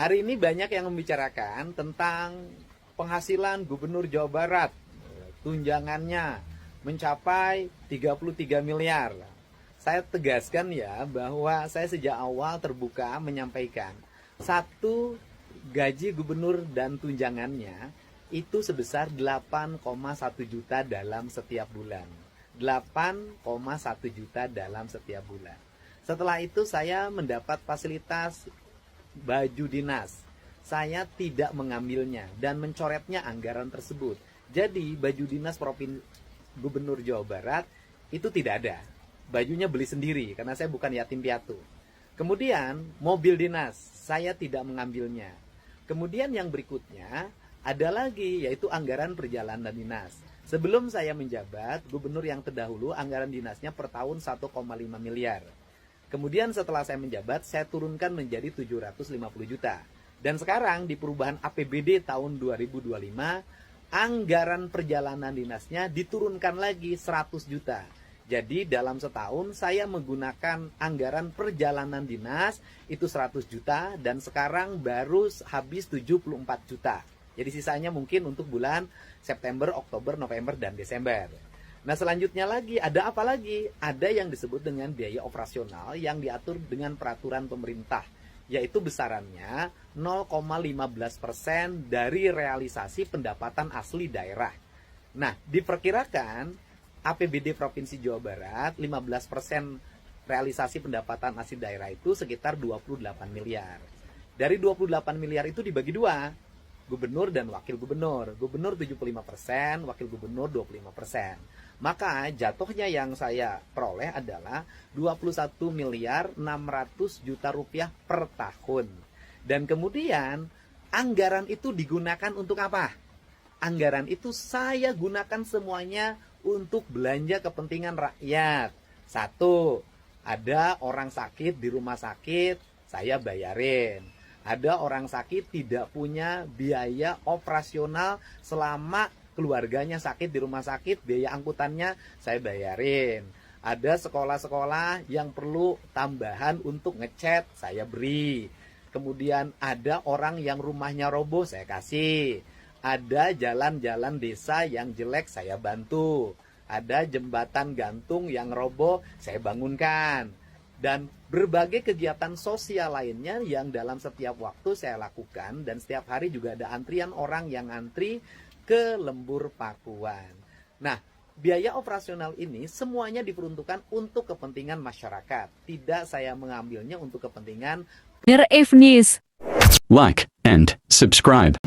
Hari ini banyak yang membicarakan tentang penghasilan Gubernur Jawa Barat. Tunjangannya mencapai 33 miliar. Saya tegaskan ya bahwa saya sejak awal terbuka menyampaikan satu gaji gubernur dan tunjangannya itu sebesar 8,1 juta dalam setiap bulan. 8,1 juta dalam setiap bulan. Setelah itu saya mendapat fasilitas baju dinas. Saya tidak mengambilnya dan mencoretnya anggaran tersebut. Jadi baju dinas Gubernur Jawa Barat itu tidak ada. Bajunya beli sendiri karena saya bukan yatim piatu. Kemudian mobil dinas saya tidak mengambilnya. Kemudian yang berikutnya ada lagi yaitu anggaran perjalanan dinas. Sebelum saya menjabat, gubernur yang terdahulu anggaran dinasnya per tahun 1,5 miliar. Kemudian setelah saya menjabat, saya turunkan menjadi 750 juta. Dan sekarang di perubahan APBD tahun 2025, anggaran perjalanan dinasnya diturunkan lagi 100 juta. Jadi dalam setahun saya menggunakan anggaran perjalanan dinas itu 100 juta dan sekarang baru habis 74 juta. Jadi sisanya mungkin untuk bulan September, Oktober, November, dan Desember. Nah selanjutnya lagi, ada apa lagi? Ada yang disebut dengan biaya operasional yang diatur dengan peraturan pemerintah. Yaitu besarannya 0,15% dari realisasi pendapatan asli daerah. Nah diperkirakan APBD Provinsi Jawa Barat 15% realisasi pendapatan asli daerah itu sekitar 28 miliar. Dari 28 miliar itu dibagi dua. Gubernur dan wakil gubernur. Gubernur 75%, wakil gubernur 25%. Maka jatuhnya yang saya peroleh adalah 21 miliar 600 juta rupiah per tahun. Dan kemudian anggaran itu digunakan untuk apa? Anggaran itu saya gunakan semuanya untuk belanja kepentingan rakyat. Satu, ada orang sakit di rumah sakit, saya bayarin. Ada orang sakit tidak punya biaya operasional selama keluarganya sakit di rumah sakit, biaya angkutannya saya bayarin. Ada sekolah-sekolah yang perlu tambahan untuk ngecat, saya beri. Kemudian ada orang yang rumahnya roboh, saya kasih. Ada jalan-jalan desa yang jelek, saya bantu. Ada jembatan gantung yang roboh, saya bangunkan. Dan berbagai kegiatan sosial lainnya yang dalam setiap waktu saya lakukan. Dan setiap hari juga ada antrian orang yang antri ke lembur Pakuan. Nah, biaya operasional ini semuanya diperuntukkan untuk kepentingan masyarakat. Tidak saya mengambilnya untuk kepentingan News. Like and subscribe.